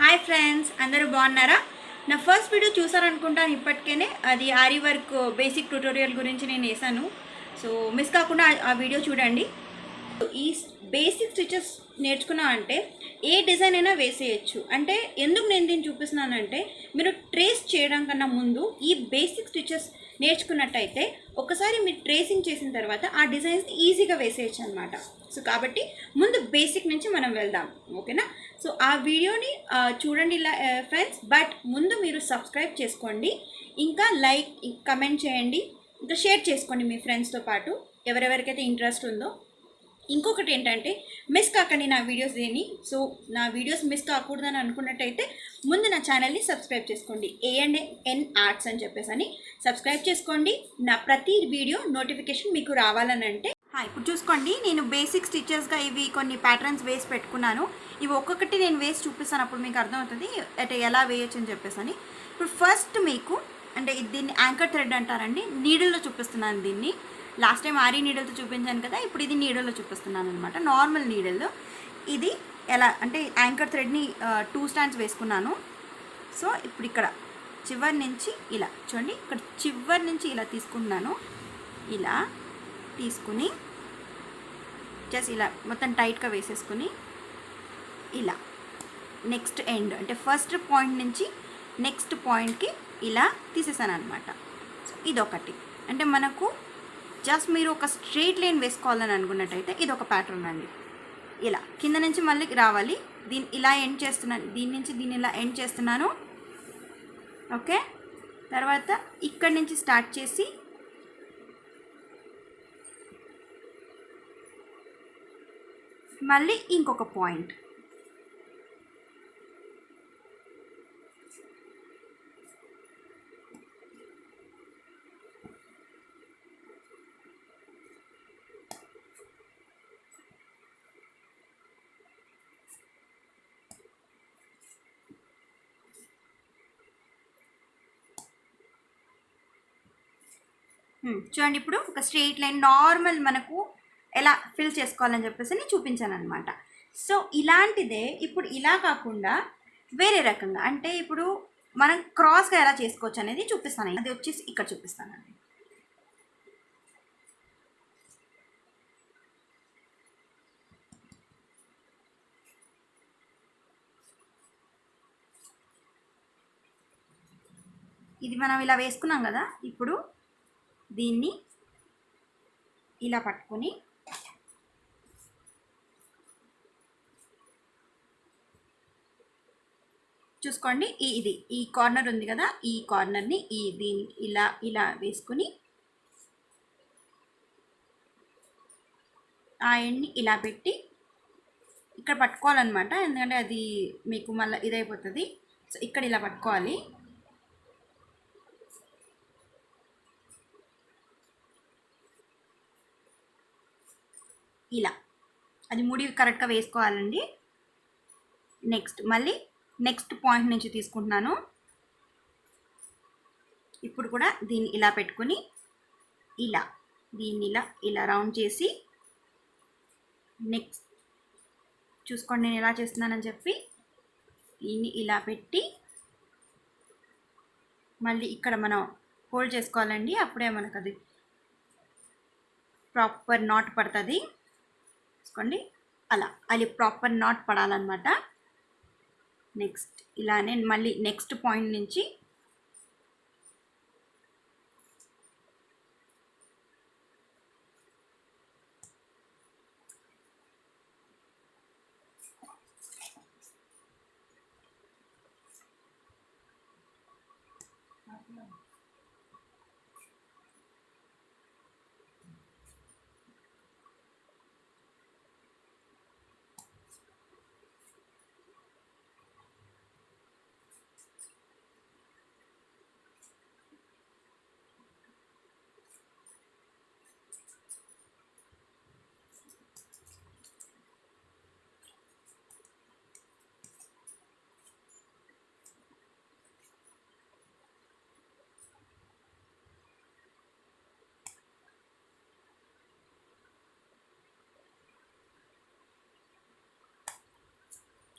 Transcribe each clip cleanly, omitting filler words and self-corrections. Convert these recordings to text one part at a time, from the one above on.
Hi friends, అందరూ బాగున్నారా? నా ఫస్ట్ వీడియో చూసారనుకుంటాను ఇప్పటికేనే. అది ఆరి వర్క్ బేసిక్ ట్యూటోరియల్ గురించి నేను వేసాను. సో మిస్ కాకుండా ఆ వీడియో చూడండి. ఈ బేసిక్ స్టిచెస్ నేర్చుకున్నా అంటే ఏ డిజైన్ అయినా వేసేయచ్చు. అంటే ఎందుకు నేను దీన్ని చూపిస్తున్నానంటే, మీరు ట్రేస్ చేయడం కన్నా ముందు ఈ బేసిక్ స్టిచెస్ నేర్చుకున్నట్టయితే ఒకసారి మీరు ట్రేసింగ్ చేసిన తర్వాత ఆ డిజైన్స్ ఈజీగా వేసేయచ్చు అనమాట. సో కాబట్టి ముందు బేసిక్ నుంచి మనం వెళ్దాం, ఓకేనా? సో ఆ వీడియోని చూడండి ఫ్రెండ్స్. బట్ ముందు మీరు సబ్స్క్రైబ్ చేసుకోండి, ఇంకా లైక్ కమెంట్ చేయండి, ఇంకా షేర్ చేసుకోండి మీ ఫ్రెండ్స్తో పాటు ఎవరెవరికైతే ఇంట్రెస్ట్ ఉందో. ఇంకొకటి ఏంటంటే, మిస్ కాకండి నా వీడియోస్ దేని. సో నా వీడియోస్ మిస్ కాకూడదని అనుకున్నట్టయితే ముందు నా ఛానల్ని సబ్స్క్రైబ్ చేసుకోండి. ANN ఆర్ట్స్ అని చెప్పేసి అని సబ్స్క్రైబ్ చేసుకోండి. నా ప్రతి వీడియో నోటిఫికేషన్ మీకు రావాలని అంటే ఇప్పుడు చూసుకోండి, నేను బేసిక్ స్టిచెస్గా ఇవి కొన్ని ప్యాటర్న్స్ వేసి పెట్టుకున్నాను. ఇవి ఒక్కొక్కటి నేను వేసి చూపిస్తాను, అప్పుడు మీకు అర్థమవుతుంది అంటే ఎలా వేయచ్చు అని చెప్పేసి అని. ఇప్పుడు ఫస్ట్ మీకు అంటే దీన్ని యాంకర్ థ్రెడ్ అంటారండి. నీడిల్లో చూపిస్తున్నాను దీన్ని. లాస్ట్ టైం ఆరీ నీడిల్తో చూపించాను కదా, ఇప్పుడు ఇది నీడిల్లో చూపిస్తున్నాను అనమాట, నార్మల్ నీడిల్లో. ఇది ఎలా అంటే యాంకర్ థ్రెడ్ని 2 స్టాండ్స్ వేసుకున్నాను. సో ఇప్పుడు ఇక్కడ చివరి నుంచి ఇలా చూడండి, ఇక్కడ చివరి నుంచి ఇలా తీసుకున్నాను. ఇలా తీసుకుని జస్ట్ ఇలా మొత్తం టైట్గా వేసేసుకుని ఇలా నెక్స్ట్ ఎండ్ అంటే ఫస్ట్ పాయింట్ నుంచి నెక్స్ట్ పాయింట్కి ఇలా తీసేసాను అనమాట. సో ఇదొకటి. అంటే మనకు జస్ట్ మీరు ఒక స్ట్రెయిట్ లైన్ వేసుకోవాలని అనుకున్నట్టయితే ఇది ఒక ప్యాటర్న్ అండి. ఇలా కింద నుంచి మళ్ళీ రావాలి. దీన్ని ఇలా ఎండ్ చేస్తున్నాను, దీని నుంచి దీన్ని ఇలా ఎండ్ చేస్తున్నాను. ఓకే, తర్వాత ఇక్కడి నుంచి స్టార్ట్ చేసి మళ్ళీ ఇంకొక పాయింట్. చూడండి, ఇప్పుడు ఒక స్ట్రెయిట్ లైన్ నార్మల్ మనకు ఎలా ఫిల్ చేసుకోవాలని చెప్పేసి నేను చూపించాను అనమాట. సో ఇలాంటిదే ఇప్పుడు ఇలా కాకుండా వేరే రకంగా అంటే ఇప్పుడు మనం క్రాస్గా ఎలా చేసుకోవచ్చు అనేది చూపిస్తాను. అది వచ్చేసి ఇక్కడ చూపిస్తానండి. ఇది మనం ఇలా వేసుకున్నాం కదా, ఇప్పుడు దీన్ని ఇలా పట్టుకొని చూసుకోండి, ఇది ఈ కార్నర్ ఉంది కదా, ఈ కార్నర్ని దీన్ని ఇలా ఇలా వేసుకుని ఆ ఎండ్ని ఇలా పెట్టి ఇక్కడ పట్టుకోవాలన్నమాట. ఎందుకంటే అది మీకు మళ్ళీ ఇదైపోతుంది. సో ఇక్కడ ఇలా పట్టుకోవాలి. ఇలా అది ముడి కరెక్ట్గా వేసుకోవాలండి. నెక్స్ట్ మళ్ళీ నెక్స్ట్ పాయింట్ నుంచి తీసుకుంటున్నాను. ఇప్పుడు కూడా దీన్ని ఇలా పెట్టుకుని ఇలా దీన్ని ఇలా ఇలా రౌండ్ చేసి నెక్స్ట్ చూసుకోండి నేను ఎలా చేస్తున్నానని చెప్పి దీన్ని ఇలా పెట్టి మళ్ళీ ఇక్కడ మనం హోల్డ్ చేసుకోవాలండి. అప్పుడే మనకు అది ప్రాపర్ నాట్ పడుతుంది. చూసుకోండి, అలా అది ప్రాపర్ నాట్ పడాలన్నమాట. నెక్స్ట్ ఇలానే మళ్ళీ నెక్స్ట్ పాయింట్ నుంచి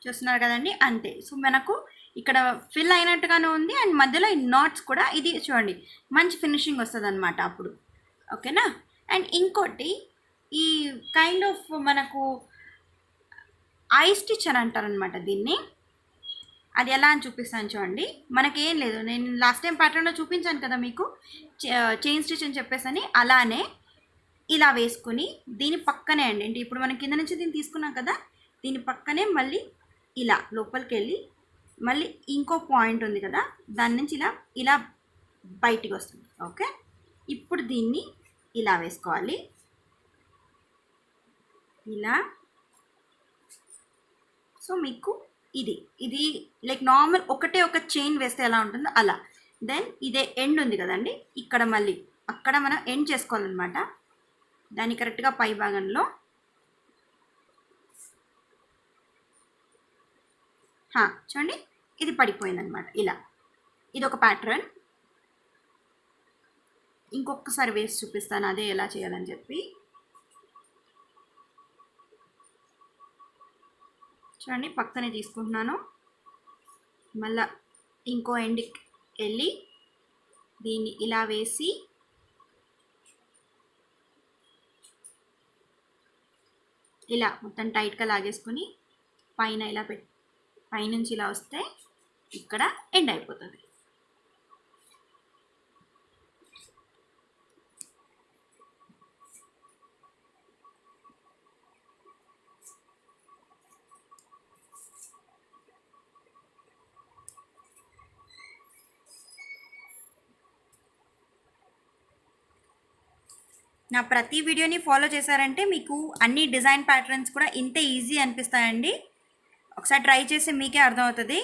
చూస్తున్నారు కదండి, అంతే. సో మనకు ఇక్కడ ఫిల్ అయినట్టుగానే ఉంది అండ్ మధ్యలో ఈ నాట్స్ కూడా, ఇది చూడండి మంచి ఫినిషింగ్ వస్తుంది అనమాట అప్పుడు. ఓకేనా. అండ్ ఇంకోటి ఈ కైండ్ ఆఫ్ మనకు ఐ స్టిచ్ అని అంటారనమాట దీన్ని. అది ఎలా అని చూపిస్తాను చూడండి. మనకేం లేదు, నేను లాస్ట్ టైం ప్యాటర్న్లో చూపించాను కదా మీకు చైన్ స్టిచ్ అని చెప్పేసి, అలానే ఇలా వేసుకుని దీని పక్కనే అండి, అంటే ఇప్పుడు మనం కింద నుంచి దీన్ని తీసుకున్నాం కదా, దీని పక్కనే మళ్ళీ ఇలా లోపలికి వెళ్ళి మళ్ళీ ఇంకో పాయింట్ ఉంది కదా, దాని నుంచి ఇలా ఇలా బయటికి వస్తుంది. ఓకే, ఇప్పుడు దీన్ని ఇలా వేసుకోవాలి, ఇలా. సో మీకు ఇది ఇది లైక్ నార్మల్ ఒకటే ఒక చైన్ వేస్తే ఎలా ఉంటుందో అలా. దెన్ ఇదే ఎండ్ ఉంది కదండి, ఇక్కడ మళ్ళీ అక్కడ మనం ఎండ్ చేసుకోవాలన్నమాట. దాన్ని కరెక్ట్గా పై భాగంలో చూడండి, ఇది పడిపోయిందనమాట ఇలా. ఇది ఒక ప్యాటర్న్. ఇంకొకసారి వేసి చూపిస్తాను అదే ఎలా చేయాలని చెప్పి. చూడండి, పక్కనే తీసుకుంటున్నాను, మళ్ళా ఇంకో ఎండ్కి వెళ్ళి దీన్ని ఇలా వేసి ఇలా మొత్తం టైట్గా లాగేసుకొని పైన ఇలా పైనుంచి ఇలా వస్తే ఇక్కడ ఎండ్ అయిపోతుంది. నా ప్రతి వీడియోని ఫాలో చేశారంటే మీకు అన్ని డిజైన్ ప్యాటర్న్స్ కూడా ఇంతే ఈజీ అనిపిస్తాయండి. ఒకసారి ట్రై చేసి మీకే అర్థమవుతుంది.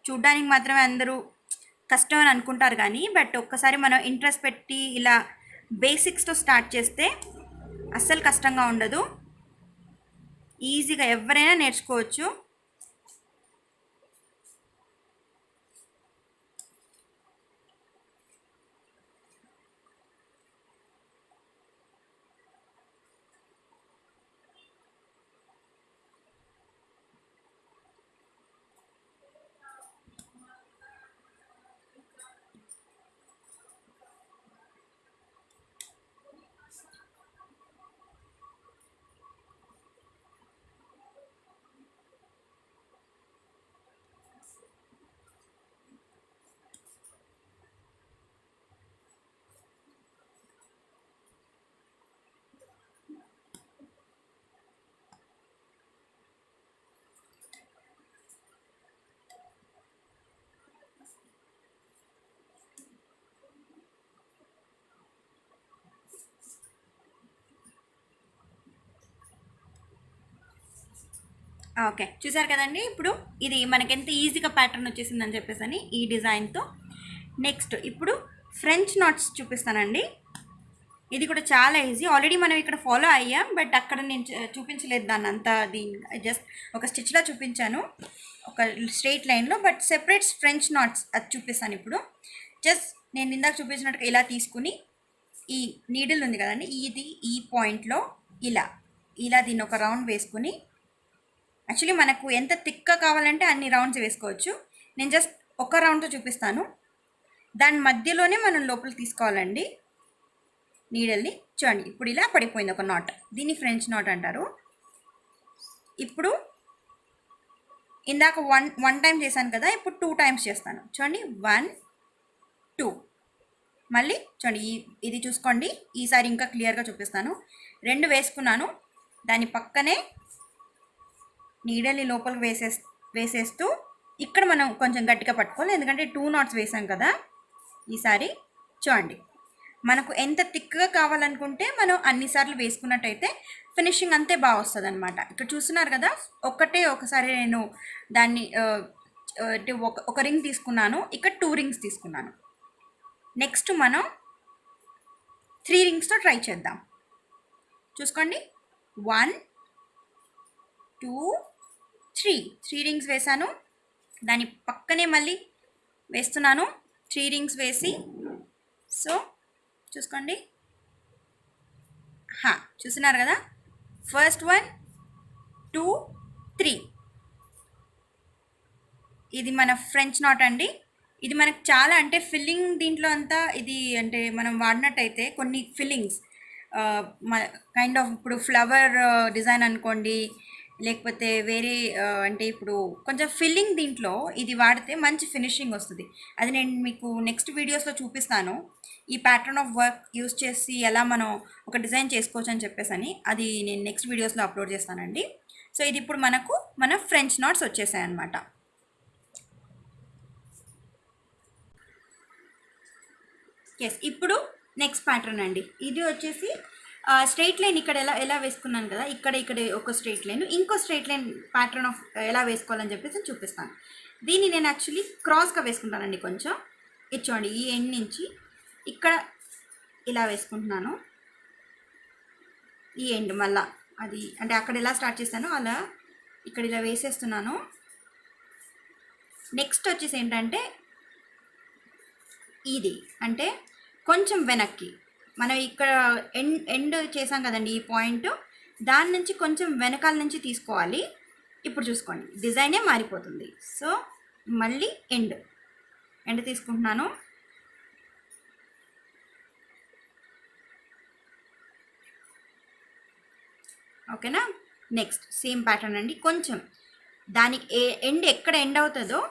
చూడ్డానికి మాత్రమే అందరూ కష్టం అని అనుకుంటారు కానీ, బట్ ఒక్కసారి మనం ఇంట్రెస్ట్ పెట్టి ఇలా బేసిక్స్తో స్టార్ట్ చేస్తే అస్సలు కష్టంగా ఉండదు, ఈజీగా ఎవరైనా నేర్చుకోవచ్చు. ఓకే, చూసారు కదండి. ఇప్పుడు ఇది మనకెంత ఈజీగా ప్యాటర్న్ వచ్చేసిందని చెప్పేసి ఈ డిజైన్తో. నెక్స్ట్ ఇప్పుడు ఫ్రెంచ్ నాట్స్ చూపిస్తానండి. ఇది కూడా చాలా ఈజీ, ఆల్రెడీ మనం ఇక్కడ ఫాలో అయ్యాం, బట్ అక్కడ నేను చూపించలేదు దాన్ని అంతా. దీన్ని జస్ట్ ఒక స్టిచ్లో చూపించాను, ఒక స్ట్రెయిట్ లైన్లో. బట్ సెపరేట్ ఫ్రెంచ్ నాట్స్ అది చూపిస్తాను ఇప్పుడు. జస్ట్ నేను ఇందాక చూపించినట్టుగా ఇలా తీసుకుని ఈ నీడిల్ ఉంది కదండి, ఇది ఈ పాయింట్లో ఇలా ఇలా దీన్ని ఒక రౌండ్ వేసుకుని, యాక్చువల్లీ మనకు ఎంత థిక్గా కావాలంటే అన్ని రౌండ్స్ వేసుకోవచ్చు. నేను జస్ట్ ఒక రౌండ్తో చూపిస్తాను. దాని మధ్యలోనే మనం లోపలికి తీసుకోవాలండి నీడల్ని. చూడండి, ఇప్పుడు ఇలా పడిపోయింది ఒక నాట్, దీన్ని ఫ్రెంచ్ నాట్ అంటారు. ఇప్పుడు ఇందాక వన్ టైం చేశాను కదా, ఇప్పుడు 2 టైమ్స్ చేస్తాను. చూడండి, 1 2. మళ్ళీ చూడండి, ఇది చూసుకోండి, ఈసారి ఇంకా క్లియర్గా చూపిస్తాను. 2 వేసుకున్నాను, దాని పక్కనే నీడల్ని లోపలికి వేసేస్తూ ఇక్కడ మనం కొంచెం గట్టిగా పట్టుకోవాలి, ఎందుకంటే 2 నాట్స్ వేసాం కదా. ఈసారి చూడండి, మనకు ఎంత థిక్గా కావాలనుకుంటే మనం అన్నిసార్లు వేసుకున్నట్టయితే ఫినిషింగ్ అంతే బాగా వస్తుంది అనమాట. ఇక్కడ చూస్తున్నారు కదా, ఒకసారి నేను దాన్ని ఒక రింగ్ తీసుకున్నాను, ఇక్కడ 2 రింగ్స్ తీసుకున్నాను. నెక్స్ట్ మనం 3 రింగ్స్తో ట్రై చేద్దాం. చూసుకోండి, 1 2 3 రింగ్స్ వేసాను, దాని పక్కనే మళ్ళీ వేస్తున్నాను 3 రింగ్స్ వేసి. సో చూసుకోండి, చూస్తున్నారు కదా, ఫస్ట్ 1 2 3. ఇది మన ఫ్రెంచ్ నాట్ అండి. ఇది మనకు చాలా అంటే ఫిల్లింగ్ దీంట్లో అంతా ఇది అంటే మనం వాడినట్టయితే కొన్ని ఫిల్లింగ్స్ కైండ్ ఆఫ్ ఇప్పుడు ఫ్లవర్ డిజైన్ అనుకోండి, లేకపోతే వేరే అంటే ఇప్పుడు కొంచెం ఫిల్లింగ్ దీంట్లో ఇది వాడితే మంచి ఫినిషింగ్ వస్తుంది. అది నేను మీకు నెక్స్ట్ వీడియోస్లో చూపిస్తాను. ఈ ప్యాటర్న్ ఆఫ్ వర్క్ యూస్ చేసి ఎలా మనం ఒక డిజైన్ చేసుకోవచ్చు అని చెప్పేసి అది నేను నెక్స్ట్ వీడియోస్లో అప్లోడ్ చేస్తానండి. సో ఇది ఇప్పుడు మన ఫ్రెంచ్ నాట్స్ వచ్చేసాయి అన్నమాట. ఎస్, ఇప్పుడు నెక్స్ట్ ప్యాటర్న్ అండి. ఇది వచ్చేసి స్ట్రైట్ లైన్ ఇక్కడ ఎలా వేసుకున్నాను కదా, ఇక్కడ ఒక స్ట్రైట్ లైన్, ఇంకో స్ట్రైట్ లైన్ ప్యాటర్న్ ఆఫ్ ఎలా వేసుకోవాలని చెప్పేసి చూపిస్తాను. దీన్ని నేను యాక్చువల్లీ క్రాస్గా వేసుకుంటానండి. కొంచెం ఇచ్చోండి, ఈ ఎండ్ నుంచి ఇక్కడ ఇలా వేసుకుంటున్నాను. ఈ ఎండ్ మళ్ళా అది అంటే అక్కడ ఎలా స్టార్ట్ చేస్తానో అలా ఇక్కడ ఇలా వేసేస్తున్నాను. నెక్స్ట్ వచ్చేసి ఏంటంటే ఇది అంటే కొంచెం వెనక్కి మనం ఇక్కడ ఎండ్ చేసాం కదండి, ఈ పాయింట్ దాని నుంచి కొంచెం వెనకాల నుంచి తీసుకోవాలి. ఇప్పుడు చూసుకోండి, డిజైనే మారిపోతుంది. సో మళ్ళీ ఎండ్ తీసుకుంటున్నాను. ఓకేనా. నెక్స్ట్ సేమ్ ప్యాటర్న్ అండి. కొంచెం దానికి ఎక్కడ ఎండ్ అవుతుందో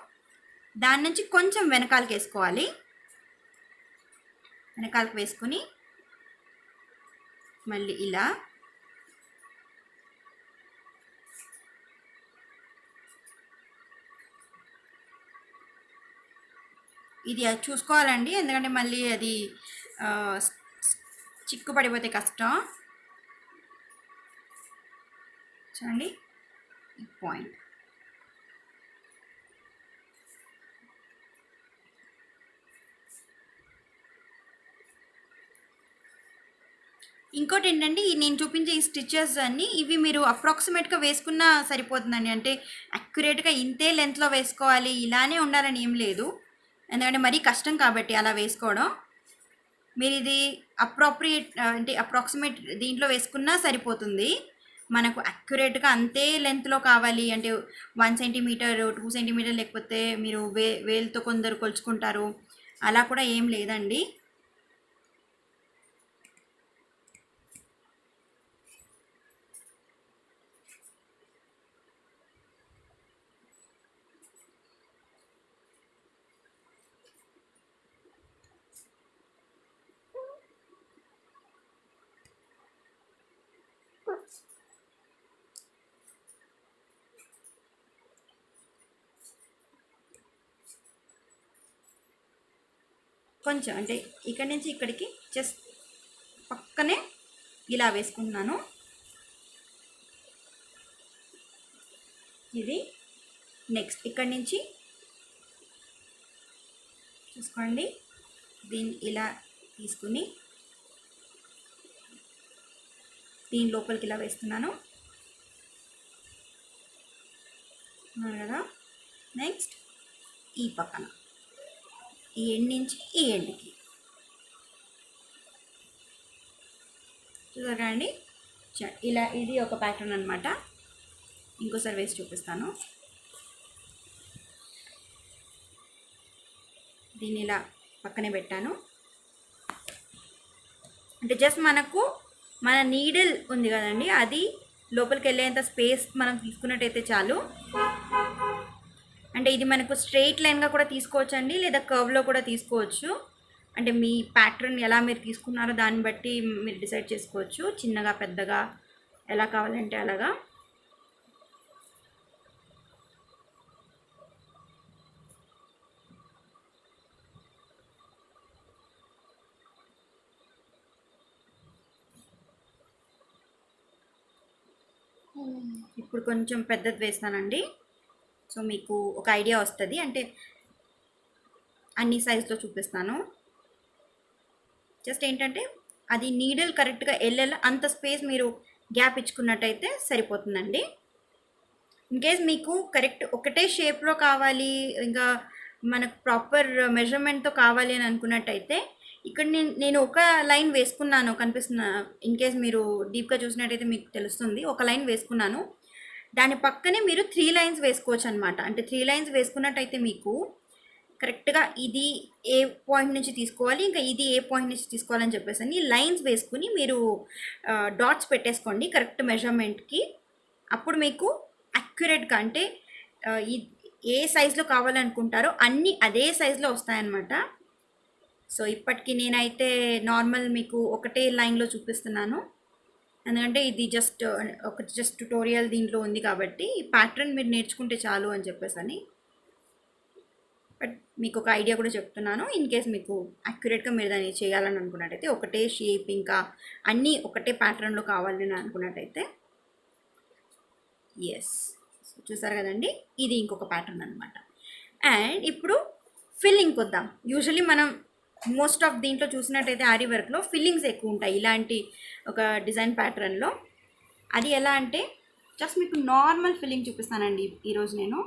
దాని నుంచి కొంచెం వెనకాలకి వేసుకోవాలి. వెనకాలకు వేసుకుని మళ్ళీ ఇలా ఇది చూసుకోవాలండి, ఎందుకంటే మళ్ళీ అది చిక్కు పడిపోతే కష్టం. చూడండి ఈ పాయింట్. ఇంకోటి ఏంటంటే నేను చూపించే ఈ స్టిచెస్ అన్నీ ఇవి మీరు అప్రాక్సిమేట్గా వేసుకున్నా సరిపోతుందండి. అంటే అక్యురేట్గా ఇంతే లెంత్లో వేసుకోవాలి ఇలానే ఉండాలని ఏం లేదు, ఎందుకంటే మరీ కష్టం కాబట్టి అలా వేసుకోవడం. మీరు ఇది అప్రాక్సిమేట్ దీంట్లో వేసుకున్నా సరిపోతుంది. మనకు అక్యురేట్గా అంతే లెంత్లో కావాలి అంటే 1 సెంటీమీటర్ 2 సెంటీమీటర్ లేకపోతే మీరు వేలుతో కొందరు కొలుచుకుంటారు, అలా కూడా ఏం లేదండి. కొంచెం అంటే ఇక్కడి నుంచి ఇక్కడికి జస్ట్ పక్కనే ఇలా వేసుకుంటున్నాను. ఇది నెక్స్ట్ ఇక్కడి నుంచి చూసుకోండి, దీన్ని ఇలా తీసుకుని దీని లోపలికి ఇలా వేస్తున్నాను కదా. నెక్స్ట్ ఈ పక్కన ఈ ఎండ్ నుంచి ఈ ఎండ్కి చూసారా అండి. ఇలా ఇది ఒక ప్యాటర్న్ అనమాట. ఇంకోసారి వేసి చూపిస్తాను. దీన్ని ఇలా పక్కనే పెట్టాను. అంటే జస్ట్ మనకు మన నీడిల్ ఉంది కదండి, అది లోపలికి వెళ్ళేంత స్పేస్ మనం తీసుకున్నట్టయితే చాలు. అంటే ఇది మనకు స్ట్రెయిట్ లైన్గా కూడా తీసుకోవచ్చు అండి, లేదా కర్వ్లో కూడా తీసుకోవచ్చు. అంటే మీ ప్యాటర్న్ ఎలా మీరు తీసుకున్నారో దాన్ని బట్టి మీరు డిసైడ్ చేసుకోవచ్చు, చిన్నగా పెద్దగా ఎలా కావాలంటే అలాగా. ఇప్పుడు కొంచెం పెద్దది వేస్తానండి, సో మీకు ఒక ఐడియా వస్తుంది. అంటే అన్ని సైజులో చూపిస్తాను. జస్ట్ ఏంటంటే అది నీడిల్ కరెక్ట్గా వెళ్ళేలా అంత స్పేస్ మీరు గ్యాప్ ఇచ్చుకున్నట్టయితే సరిపోతుందండి. ఇన్కేస్ మీకు కరెక్ట్ ఒకటే షేప్లో కావాలి, ఇంకా మనకు ప్రాపర్ మెజర్మెంట్తో కావాలి అని అనుకున్నట్టయితే ఇక్కడ నేను ఒక లైన్ వేసుకున్నాను కనిపిస్తున్న. ఇన్కేస్ మీరు డీప్గా చూసినట్టయితే మీకు తెలుస్తుంది, ఒక లైన్ వేసుకున్నాను. దాని పక్కనే మీరు 3 లైన్స్ వేసుకోవచ్చు అనమాట. అంటే 3 లైన్స్ వేసుకున్నట్టయితే మీకు కరెక్ట్గా ఇది ఏ పాయింట్ నుంచి తీసుకోవాలి, ఇంకా ఇది ఏ పాయింట్ నుంచి తీసుకోవాలని చెప్పేసి అని లైన్స్ వేసుకుని మీరు డాట్స్ పెట్టేసుకోండి కరెక్ట్ మెజర్మెంట్కి. అప్పుడు మీకు అక్యురేట్గా అంటే ఏ సైజులో కావాలనుకుంటారో అన్నీ అదే సైజులో వస్తాయన్నమాట. సో ఇప్పటికి నేనైతే నార్మల్ మీకు ఒకటే లైన్లో చూపిస్తున్నాను, ఎందుకంటే ఇది జస్ట్ ట్యుటోరియల్ దీంట్లో ఉంది కాబట్టి ఈ ప్యాటర్న్ మీరు నేర్చుకుంటే చాలు అని చెప్పేసి అని. బట్ మీకు ఒక ఐడియా కూడా చెప్తున్నాను, ఇన్ కేస్ మీకు అక్యురేట్గా మీరు దాన్ని చేయాలని అనుకున్నట్టయితే, ఒకటే షేప్ ఇంకా అన్నీ ఒకటే ప్యాటర్న్లో కావాలని అనుకున్నట్టయితే. ఎస్, చూసారు కదండి, ఇది ఇంకొక ప్యాటర్న్ అనమాట. అండ్ ఇప్పుడు ఫిల్లింగ్ వద్దాం. యూజువలీ మనం మోస్ట్ ఆఫ్ దీంట్లో చూసినట్టయితే ఆరీ వర్క్లో ఫిల్లింగ్స్ ఎక్కువ ఉంటాయి ఇలాంటి ఒక డిజైన్ ప్యాటర్న్లో. అది ఎలా అంటే జస్ట్ మీకు నార్మల్ ఫిల్లింగ్ చూపిస్తానండి ఈరోజు నేను.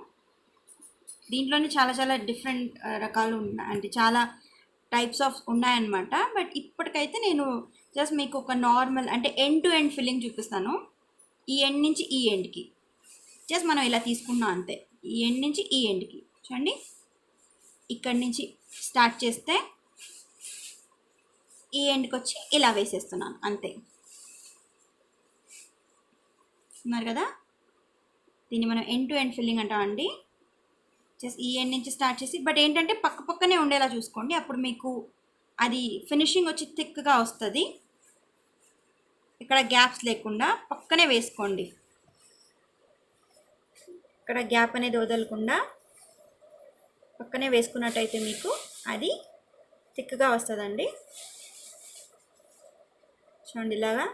దీంట్లోనే చాలా డిఫరెంట్ రకాలు ఉన్నాయి, అంటే చాలా టైప్స్ ఆఫ్ ఉన్నాయన్నమాట. బట్ ఇప్పటికైతే నేను జస్ట్ మీకు ఒక నార్మల్ అంటే ఎండ్ టు ఎండ్ ఫిల్లింగ్ చూపిస్తాను. ఈ ఎండ్ నుంచి ఈ ఎండ్కి జస్ట్ మనం ఇలా తీసుకున్నాం అంతే. ఈ ఎండ్ నుంచి ఈ ఎండ్కి చూడండి, ఇక్కడి నుంచి స్టార్ట్ చేస్తే ఈ ఎండ్కి వచ్చి ఇలా వేసేస్తున్నాను అంతే. ఉన్నారు కదా, దీన్ని మనం ఎండ్ టు ఎండ్ ఫిల్లింగ్ అంటామండి. జస్ట్ ఈ ఎండ్ నుంచి స్టార్ట్ చేసి, బట్ ఏంటంటే పక్కనే ఉండేలా చూసుకోండి, అప్పుడు మీకు అది ఫినిషింగ్ వచ్చి థిక్గా వస్తుంది. ఇక్కడ గ్యాప్స్ లేకుండా పక్కనే వేసుకోండి, ఇక్కడ గ్యాప్ అనేది వదలకుండా పక్కనే వేసుకున్నట్టయితే మీకు అది థిక్గా వస్తుందండి. చూడండి ఇలాగా.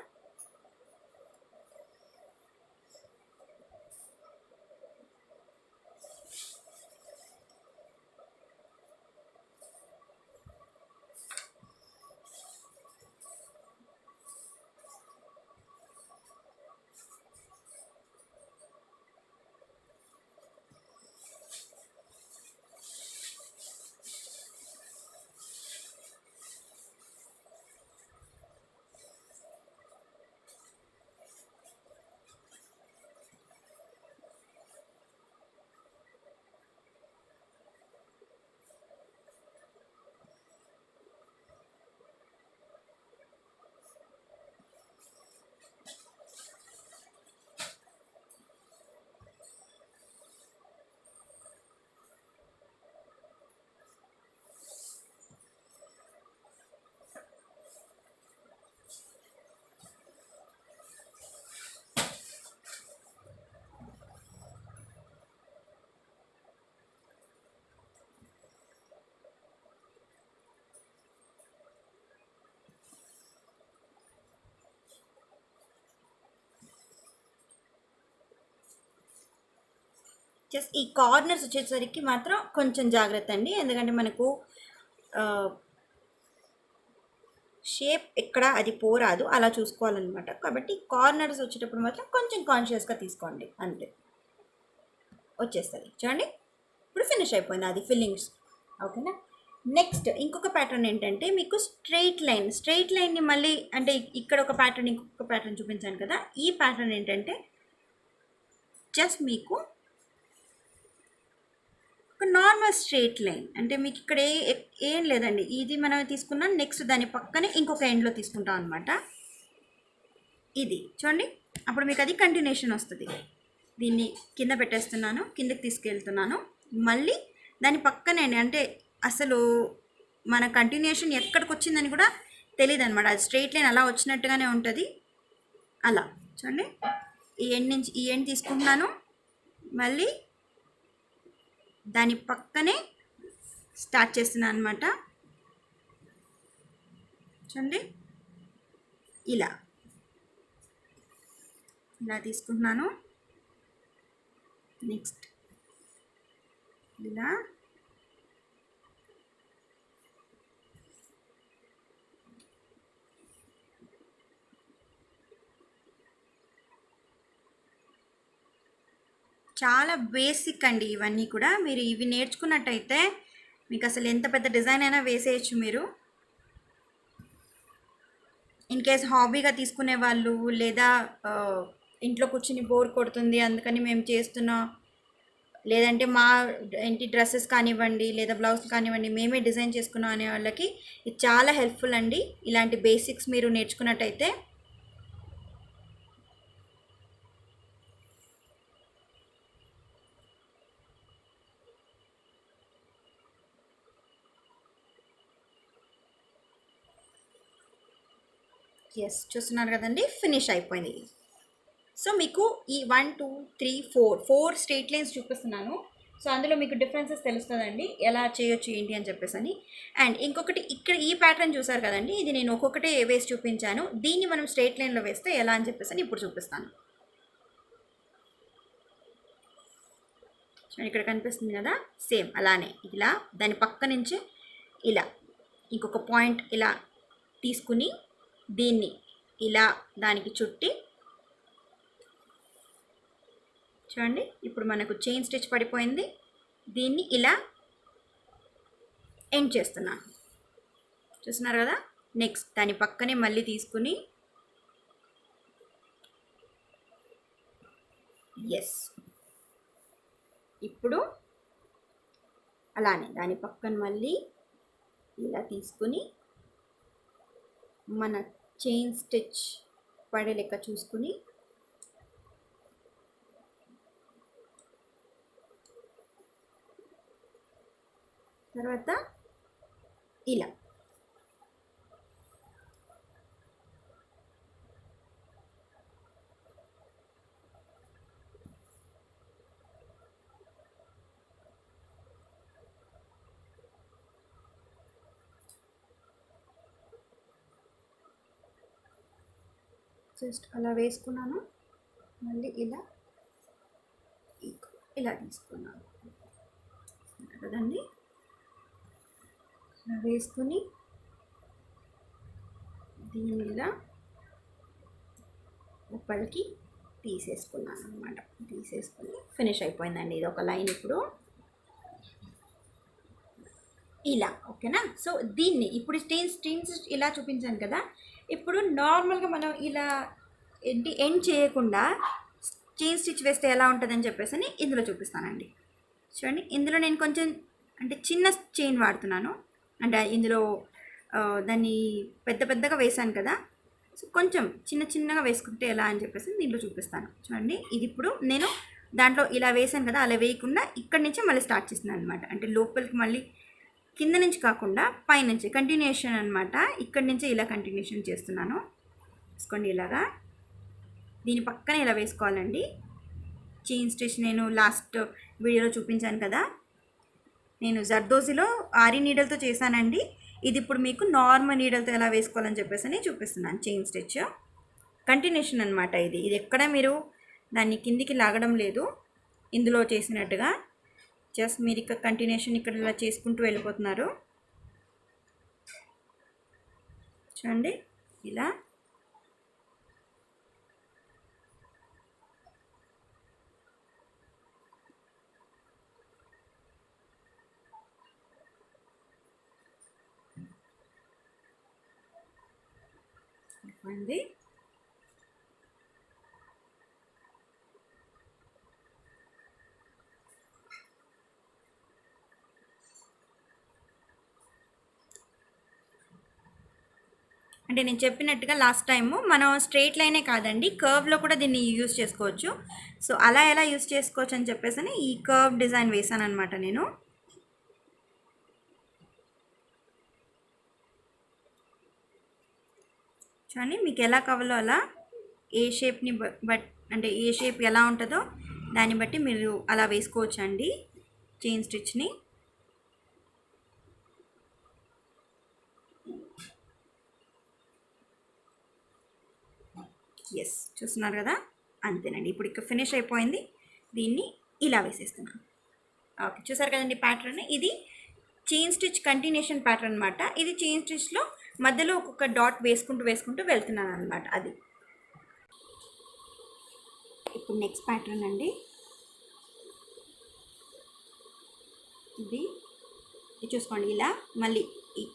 జస్ట్ ఈ కార్నర్స్ వచ్చేసరికి మాత్రం కొంచెం జాగ్రత్త అండి, ఎందుకంటే మనకు షేప్ ఎక్కడ అది పోరాదు, అలా చూసుకోవాలన్నమాట. కాబట్టి కార్నర్స్ వచ్చేటప్పుడు మాత్రం కొంచెం కాన్షియస్గా తీసుకోండి అంతే, వచ్చేస్తుంది. చూడండి ఇప్పుడు ఫినిష్ అయిపోయింది అది ఫిల్లింగ్స్. ఓకేనా. నెక్స్ట్ ఇంకొక ప్యాటర్న్ ఏంటంటే మీకు స్ట్రెయిట్ లైన్ని మళ్ళీ అంటే ఇక్కడ ఒక ప్యాటర్న్ ఇంకొక ప్యాటర్న్ చూపించాను కదా, ఈ ప్యాటర్న్ ఏంటంటే జస్ట్ మీకు ఒక నార్మల్ స్ట్రెయిట్ లైన్, అంటే మీకు ఇక్కడ ఏం లేదండి, ఇది మనం తీసుకున్నాం. నెక్స్ట్ దాని పక్కనే ఇంకొక ఎండ్లో తీసుకుంటాం అనమాట. ఇది చూడండి, అప్పుడు మీకు అది కంటిన్యూషన్ వస్తుంది. దీన్ని కింద పెట్టేస్తున్నాను, కిందకి తీసుకెళ్తున్నాను, మళ్ళీ దాని పక్కనే అంటే అసలు మన కంటిన్యూషన్ ఎక్కడికి వచ్చిందని కూడా తెలియదు అనమాట. అది స్ట్రెయిట్ లైన్ అలా వచ్చినట్టుగానే ఉంటుంది. అలా చూడండి, ఈ ఎండ్ నుంచి ఈ ఎండ్ తీసుకుంటున్నాను, మళ్ళీ దాని పక్కనే స్టార్ట్ చేస్తున్నాను అనమాట. చూడండి ఇలా తీసుకుంటున్నాను, నెక్స్ట్ ఇలా చాలా బేసిక్ అండి ఇవన్నీ కూడా. మీరు ఇవి నేర్చుకున్నట్టయితే మీకు అసలు ఎంత పెద్ద డిజైన్ అయినా వేసేయచ్చు మీరు. ఇన్ కేస్ హాబీగా తీసుకునే వాళ్ళు లేదా ఇంట్లో కూర్చుని బోర్ కొడుతుంది అందుకని మేము చేస్తున్నా, లేదంటే మా ఏంటి డ్రెస్సెస్ కానివ్వండి లేదా బ్లౌజ్ కానివ్వండి మేమే డిజైన్ చేసుకున్నాం అనే వాళ్ళకి ఇది చాలా హెల్ప్ఫుల్ అండి. ఇలాంటి బేసిక్స్ మీరు నేర్చుకున్నట్టయితే. ఎస్, చూస్తున్నారు కదండి, ఫినిష్ అయిపోయింది. సో మీకు ఈ 1 2 3 4 స్ట్రైట్ లైన్స్ చూపిస్తున్నాను. సో అందులో మీకు డిఫరెన్సెస్ తెలుస్తుందండి ఎలా చేయొచ్చు ఏంటి అని చెప్పేసి అని. అండ్ ఇంకొకటి, ఇక్కడ ఈ ప్యాటర్న్ చూసారు కదండి, ఇది నేను ఒక్కొక్కటే వేసి చూపించాను. దీన్ని మనం స్ట్రైట్ లైన్లో వేస్తే ఎలా అని చెప్పేసి అని ఇప్పుడు చూపిస్తాను. ఇక్కడ కనిపిస్తుంది కదా, సేమ్ అలానే ఇలా దాని పక్క నుంచి ఇలా ఇంకొక పాయింట్ ఇలా తీసుకుని దీన్ని ఇలా దానికి చుట్టి చూడండి. ఇప్పుడు మనకు చైన్ స్టిచ్ పడిపోయింది. దీన్ని ఇలా ఎండ్ చేస్తున్నాను, చూస్తున్నారు కదా. నెక్స్ట్ దాని పక్కనే మళ్ళీ తీసుకుని ఎస్, ఇప్పుడు అలానే దాని పక్కన మళ్ళీ ఇలా తీసుకుని మన చైన్ స్టిచ్ పడే లెక్క చూసుకుని తర్వాత ఇలా జస్ట్ అలా వేసుకున్నాను. మళ్ళీ ఇలా ఇలా తీసుకున్నాను కదండి. ఇలా వేసుకుని దీన్ని ఇలా ఉప్పలకి తీసేసుకున్నాను అనమాట. తీసేసుకుని ఫినిష్ అయిపోయిందండి ఇది ఒక లైన్. ఇప్పుడు ఇలా ఓకేనా. సో దీన్ని ఇప్పుడు స్టీన్స్ ఇలా చూపించాను కదా. ఇప్పుడు నార్మల్గా మనం ఇలా ఏంటి ఎండ్ చేయకుండా చైన్ స్టిచ్ వేస్తే ఎలా ఉంటుందని చెప్పేసి ఇందులో చూపిస్తానండి. చూడండి, ఇందులో నేను కొంచెం అంటే చిన్న చైన్ వాడుతున్నాను. అంటే ఇందులో దాన్ని పెద్దగా వేసాను కదా, సో కొంచెం చిన్నగా వేసుకుంటే ఎలా అని చెప్పేసి దీంట్లో చూపిస్తాను. చూడండి, ఇది ఇప్పుడు నేను దాంట్లో ఇలా వేసాను కదా, అలా వేయకుండా ఇక్కడి నుంచి మళ్ళీ స్టార్ట్ చేస్తున్నాను అనమాట. అంటే లోపలికి మళ్ళీ కింద నుంచి కాకుండా పైనుంచి కంటిన్యూషన్ అనమాట. ఇక్కడి నుంచి ఇలా కంటిన్యూషన్ చేస్తున్నాను. వేసుకోండి ఇలాగా. దీని పక్కన ఇలా వేసుకోవాలండి. చైన్ స్టిచ్ నేను లాస్ట్ వీడియోలో చూపించాను కదా, నేను జర్దోజీలో ఆరి నీడల్తో చేశానండి. ఇది ఇప్పుడు మీకు నార్మల్ నీడల్తో ఎలా వేసుకోవాలని చెప్పేసి చూపిస్తున్నాను. చైన్ స్టిచ్ కంటిన్యూషన్ అనమాట. ఇది ఎక్కడ మీరు దాన్ని కిందికి లాగడం లేదు ఇందులో చేసినట్టుగా. జస్ట్ మీరు ఇక్కడ కంటిన్యూషన్ ఇక్కడ ఇలా చేసుకుంటూ వెళ్ళిపోతున్నారు. చూడండి ఇలా. అయిపోయింది. అంటే నేను చెప్పినట్టుగా లాస్ట్ టైము మనం స్ట్రెయిట్ లైనే కాదండి, కర్వ్లో కూడా దీన్ని యూజ్ చేసుకోవచ్చు. సో అలా ఎలా యూజ్ చేసుకోవచ్చు అని చెప్పేసి ఈ కర్వ్ డిజైన్ వేసాను అనమాట నేను. చూడండి, మీకు ఎలా కావాలో అలా ఏ షేప్ని అంటే ఏ షేప్ ఎలా ఉంటుందో దాన్ని బట్టి మీరు అలా వేసుకోవచ్చు అండి చైన్ స్టిచ్ని. ఎస్, చూస్తున్నారు కదా, అంతేనండి. ఇప్పుడు ఇక్కడ ఫినిష్ అయిపోయింది. దీన్ని ఇలా వేసేస్తున్నాను. ఓకే, చూసారు కదండి ప్యాటర్న్. ఇది చైన్ స్టిచ్ కంటిన్యూషన్ ప్యాటర్న్ అనమాట. ఇది చైన్ స్టిచ్లో మధ్యలో ఒక్కొక్క డాట్ వేసుకుంటూ వెళ్తున్నాను అనమాట. అది ఇప్పుడు నెక్స్ట్ ప్యాటర్న్ అండి. ఇది చూసుకోండి, ఇలా మళ్ళీ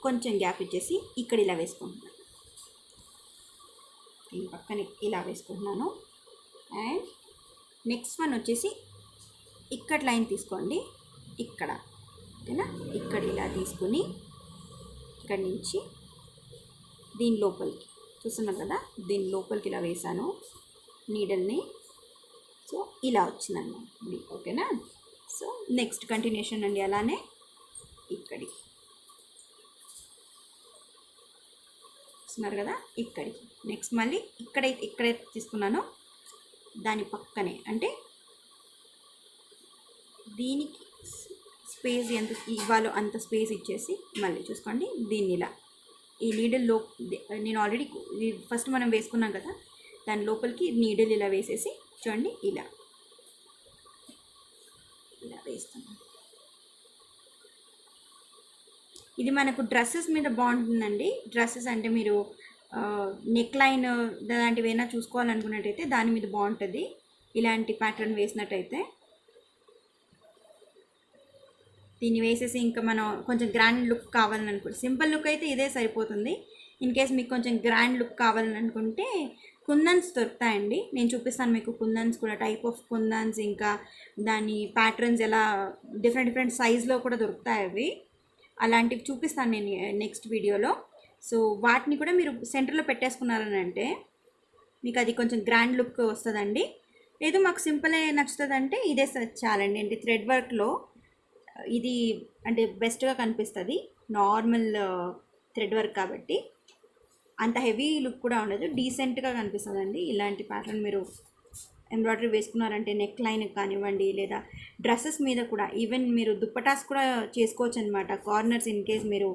కొంచెం గ్యాప్ ఇచ్చేసి ఇక్కడ ఇలా వేసుకుంటున్నాను. ఈ పక్కన ఇలా వేసుకుంటున్నాను. అండ్ నెక్స్ట్ వన్ వచ్చేసి ఇక్కడ లైన్ తీసుకోండి, ఇక్కడ ఓకేనా, ఇక్కడ ఇలా తీసుకుని ఇక్కడి నుంచి దీని లోపలికి చూస్తున్నాం కదా, దీని లోపలికి ఇలా వేసాను నీడల్ని. సో ఇలా వచ్చిందన్నమాట, ఓకేనా. సో నెక్స్ట్ కంటిన్యూషన్ అండి, అలానే ఇక్కడికి చూస్తున్నారు కదా, ఇక్కడికి నెక్స్ట్ మళ్ళీ ఇక్కడైతే తీసుకున్నానో దాని పక్కనే, అంటే దీనికి స్పేస్ ఎంత ఇవ్వాలో అంత స్పేస్ ఇచ్చేసి మళ్ళీ చూసుకోండి దీన్ని ఇలా ఈ నీడిల్లో నేను ఆల్రెడీ ఫస్ట్ మనం వేసుకున్నాం కదా, దాని లోపలికి నీడిల్ ఇలా వేసేసి చూడండి ఇలా వేస్తున్నాను. ఇది మనకు డ్రెస్సెస్ మీద బాగుంటుందండి. డ్రెస్సెస్ అంటే మీరు నెక్ లైన్ అలాంటివి ఏమైనా చూసుకోవాలనుకున్నట్టయితే దాని మీద బాగుంటుంది ఇలాంటి ప్యాటర్న్ వేసినట్టయితే. దీన్ని వేసేసి ఇంకా మనం కొంచెం గ్రాండ్ లుక్ కావాలని అనుకుంటే సింపుల్ లుక్ అయితే ఇదే సరిపోతుంది. ఇన్ కేస్ మీకు కొంచెం గ్రాండ్ లుక్ కావాలని అనుకుంటే కుందన్స్ దొరుకుతాయండి, నేను చూపిస్తాను మీకు కుందన్స్ కూడా, టైప్ ఆఫ్ కుందన్స్, ఇంకా దాని ప్యాటర్న్స్ ఎలా డిఫరెంట్ సైజ్లో కూడా దొరుకుతాయి అవి, అలాంటివి చూపిస్తాను నేను నెక్స్ట్ వీడియోలో. సో వాటిని కూడా మీరు సెంటర్లో పెట్టేసుకున్నారని అంటే మీకు అది కొంచెం గ్రాండ్ లుక్ వస్తుందండి. లేదు మాకు సింపుల్ నచ్చుతుంది అంటే ఇదే చాలండి. అంటే థ్రెడ్ వర్క్లో ఇది అంటే బెస్ట్గా కనిపిస్తుంది, నార్మల్ థ్రెడ్ వర్క్ కాబట్టి అంత హెవీ లుక్ కూడా ఉండదు, డీసెంట్గా కనిపిస్తుందండి. ఇలాంటి ప్యాటర్న్ మీరు ఎంబ్రాయిడరీ వేసుకున్నారంటే నెక్ లైన్ కానివ్వండి, లేదా డ్రెస్సెస్ మీద కూడా, ఈవెన్ మీరు దుప్పటాస్ కూడా చేసుకోవచ్చు అనమాట. కార్నర్స్ ఇన్ కేస్ మీరు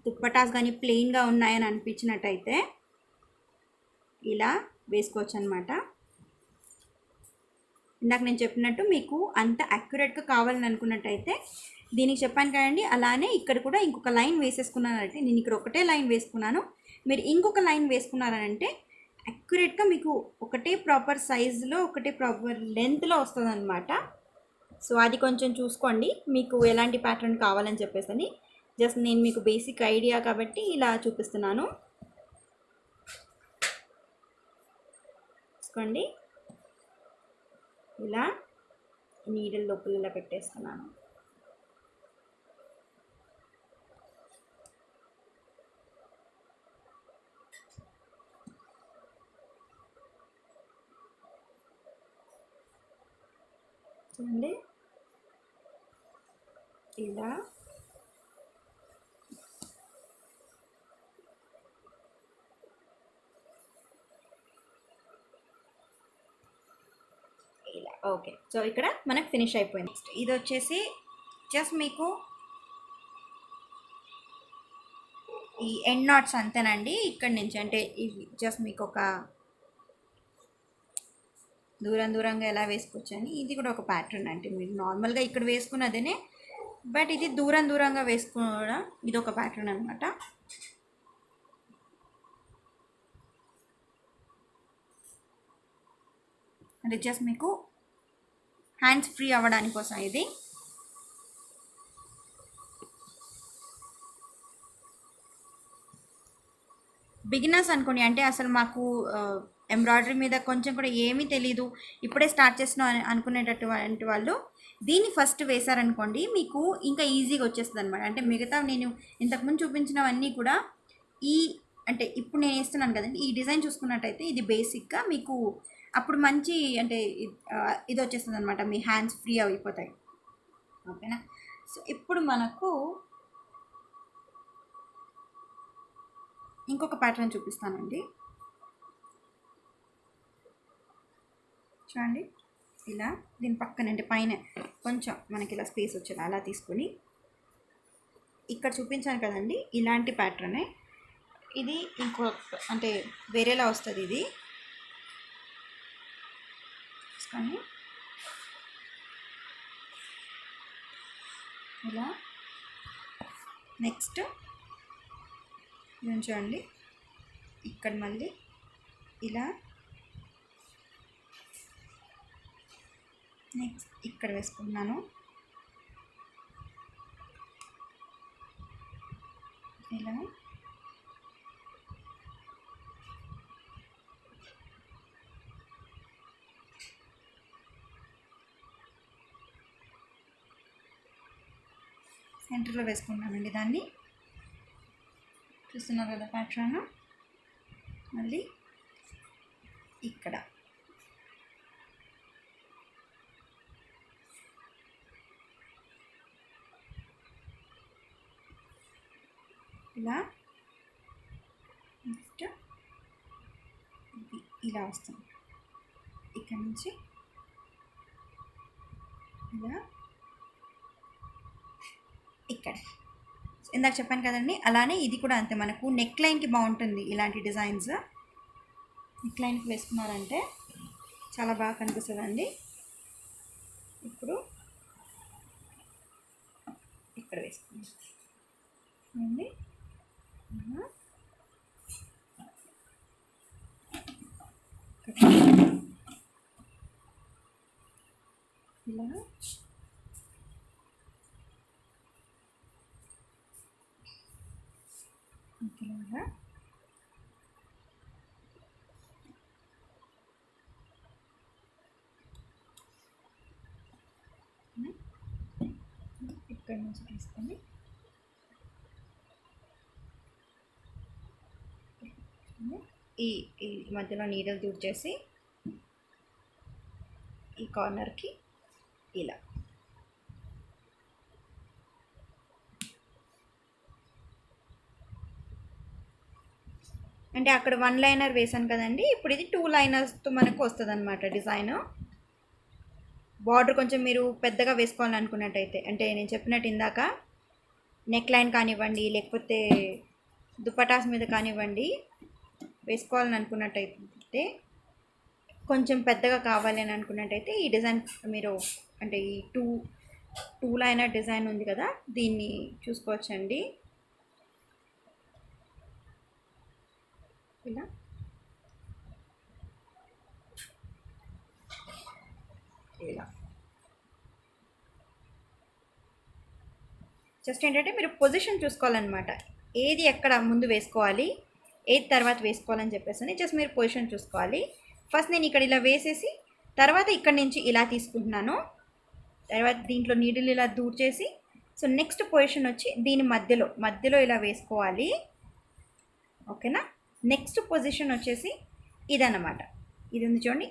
దుప్పటాస్ కానీ ప్లెయిన్గా ఉన్నాయని అనిపించినట్టయితే ఇలా వేసుకోవచ్చు అనమాట. ఇందాక నేను చెప్పినట్టు మీకు అంత యాక్యురేట్గా కావాలని అనుకున్నట్టయితే దీనికి చెప్పాను కదండి, అలానే ఇక్కడ కూడా ఇంకొక లైన్ వేసేసుకున్నానంటే, నేను ఇక్కడ ఒకటే లైన్ వేసుకున్నాను, మీరు ఇంకొక లైన్ వేసుకున్నారంటే యాక్యురేట్గా మీకు ఒకటే ప్రాపర్ సైజులో ఒకటే ప్రాపర్ లెంత్లో వస్తుంది అనమాట. సో అది కొంచెం చూసుకోండి మీకు ఎలాంటి ప్యాటర్న్ కావాలని చెప్పేసి. జస్ట్ నేను మీకు బేసిక్ ఐడియా కాబట్టి ఇలా చూపిస్తున్నాను, చూసుకోండి. ఇలా నీడల్ లోపల ఇలా పెట్టేస్తున్నాను. చూడండి ఇలా ఇలా ఓకే. సో ఇక్కడ మనకు ఫినిష్ అయిపోయింది. నెక్స్ట్ ఇది వచ్చేసి జస్ట్ మీకు ఈ ఎండ్ నాట్స్ అంతేనండి. ఇక్కడ నుంచి అంటే ఇవి జస్ట్ మీకు ఒక దూరంగా ఎలా వేసుకోవచ్చు అని, ఇది కూడా ఒక ప్యాటర్న్ అంటే మీరు నార్మల్గా ఇక్కడ వేసుకున్నదేనే, బట్ ఇది దూరంగా వేసుకోవడం ఇది ఒక ప్యాటర్న్ అనమాట. అంటే జస్ట్ మీకు హ్యాండ్స్ ఫ్రీ అవ్వడానికి కోసం ఇది. బిగినర్స్ అనుకోండి, అంటే అసలు మాకు ఎంబ్రాయిడరీ మీద కొంచెం కూడా ఏమీ తెలీదు, ఇప్పుడే స్టార్ట్ చేస్తున్నాం అనుకునేటటువంటి వాళ్ళు దీన్ని ఫస్ట్ వేశారనుకోండి మీకు ఇంకా ఈజీగా వచ్చేస్తుంది అనమాట. అంటే మిగతా నేను ఇంతకుముందు చూపించినవన్నీ కూడా ఈ అంటే ఇప్పుడు నేను వేస్తున్నాను కదండి, ఈ డిజైన్ చూసుకున్నట్టయితే ఇది బేసిక్గా మీకు అప్పుడు మంచి అంటే ఇది వచ్చేస్తుంది అనమాట, మీ హ్యాండ్స్ ఫ్రీ అయిపోతాయి. ఓకేనా. సో ఇప్పుడు మనకు ఇంకొక ప్యాటర్న్ చూపిస్తానండి. చూడండి ఇలా దీని పక్కన అంటే పైన కొంచెం మనకి ఇలా స్పేస్ వచ్చేది అలా తీసుకొని ఇక్కడ చూపించాను కదండి, ఇలాంటి ప్యాటర్నే ఇది. ఇంకో అంటే వేరేలా వస్తుంది ఇది, కానీ ఇలా నెక్స్ట్ చూడండి ఇక్కడ మళ్ళీ ఇలా నెక్స్ట్ ఇక్కడ వేసుకున్నాను. ఇలా సెంటర్లో వేసుకుంటానండి దాన్ని. చూస్తున్నారు కదా ప్యాటర్న్. మళ్ళీ ఇక్కడ ఇలా నెక్స్ట్ ఇలా వస్తుంది. ఇక్కడ నుంచి ఇలా ఇక్కడ ఇందాక చెప్పాను కదండి, అలానే ఇది కూడా అంతే. మనకు నెక్ లైన్కి బాగుంటుంది ఇలాంటి డిజైన్స్. నెక్ లైన్కి వేసుకున్నారంటే చాలా బాగా కనిపిస్తుందండి. ఇప్పుడు ఇక్కడ వేసుకున్నాం ఇలా ఇలాగా ఇక్కడ నుంచి తీసుకొని ఈ మధ్యలో నీడలు దూర్ చేసి ఈ కార్నర్కి ఇలా అంటే అక్కడ 1 లైనర్ వేసాను కదండి, ఇప్పుడు ఇది 2 లైనర్స్తో మనకు వస్తుంది అనమాట డిజైన్. బార్డర్ కొంచెం మీరు పెద్దగా వేసుకోవాలనుకున్నట్టయితే, అంటే నేను చెప్పినట్టు ఇందాక నెక్ లైన్ కానివ్వండి, లేకపోతే దుపటాస్ మీద కానివ్వండి వేసుకోవాలని అనుకున్నట్టయితే, కొంచెం పెద్దగా కావాలి అని అనుకున్నట్టయితే ఈ డిజైన్ మీరు అంటే ఈ టూ లైనర్ డిజైన్ ఉంది కదా, దీన్ని చూసుకోవచ్చండి. ఇలా ఇలా జస్ట్ ఏంటంటే మీరు పొజిషన్ చూసుకోవాలన్నమాట, ఏది ఎక్కడ ముందు వేసుకోవాలి, ఏది తర్వాత వేసుకోవాలని చెప్పేసి జస్ట్ మీరు పొజిషన్ చూసుకోవాలి. ఫస్ట్ నేను ఇక్కడ ఇలా వేసేసి తర్వాత ఇక్కడ నుంచి ఇలా తీసుకుంటున్నాను. తర్వాత దీంట్లో నీడిల్ ఇలా దూర్ చేసి, సో నెక్స్ట్ పొజిషన్ వచ్చి దీని మధ్యలో ఇలా వేసుకోవాలి. ఓకేనా. నెక్స్ట్ పొజిషన్ వచ్చేసి ఇదన్నమాట. ఇది ఉంది చూడండి,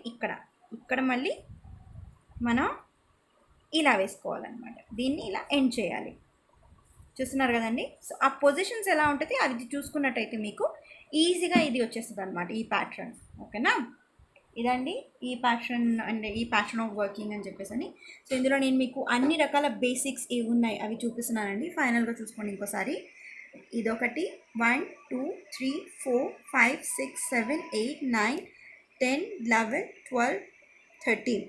ఇక్కడ మళ్ళీ మనం ఇలా వేసుకోవాలన్నమాట. దీన్ని ఇలా ఎండ్ చేయాలి. చూస్తున్నారు కదండి. సో ఆ పొజిషన్స్ ఎలా ఉంటుంది అది చూసుకున్నట్టయితే మీకు ఈజీగా ఇది వచ్చేస్తుంది అనమాట ఈ ప్యాటర్న్. ఓకేనా. ఇదండి ఈ ప్యాటర్న్ అంటే ఈ ప్యాటర్న్ ఆఫ్ వర్కింగ్ అని చెప్పేసి. సో ఇందులో నేను మీకు అన్ని రకాల బేసిక్స్ ఏవి ఉన్నాయి అవి చూపిస్తున్నానండి. ఫైనల్గా చూసుకోండి ఇంకోసారి. ఇదొకటి 1 2 3 4 5 6 7 8 9 10 11 12 13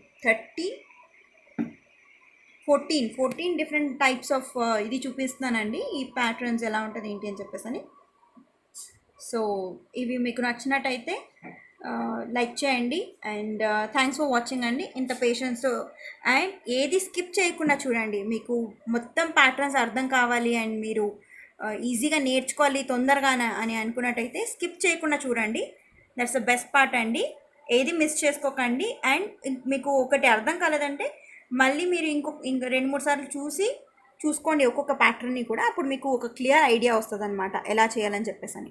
14 డిఫరెంట్ టైప్స్ ఆఫ్ ఇది చూపిస్తున్నానండి. ఈ ప్యాటర్న్స్ ఎలా ఉంటుంది ఏంటి అని చెప్పేసి. సో ఇవి మీకు నచ్చినట్టయితే లైక్ చేయండి. అండ్ థ్యాంక్స్ ఫర్ వాచింగ్ అండి. ఇంత పేషెన్స్ అండ్ ఏది స్కిప్ చేయకుండా చూడండి. మీకు మొత్తం ప్యాటర్న్స్ అర్థం కావాలి అండ్ మీరు ఈజీగా నేర్చుకోవాలి తొందరగా అని అనుకున్నట్టయితే స్కిప్ చేయకుండా చూడండి. దట్స్ ద బెస్ట్ పార్ట్ అండి. ఏది మిస్ చేసుకోకండి. అండ్ మీకు ఒకటి అర్థం కాలేదంటే మళ్ళీ మీరు ఇంక 2-3 సార్లు చూసుకోండి ఒక్కొక్క ప్యాటర్న్ని కూడా. అప్పుడు మీకు ఒక క్లియర్ ఐడియా వస్తుంది అనమాట ఎలా చేయాలని చెప్పేసి.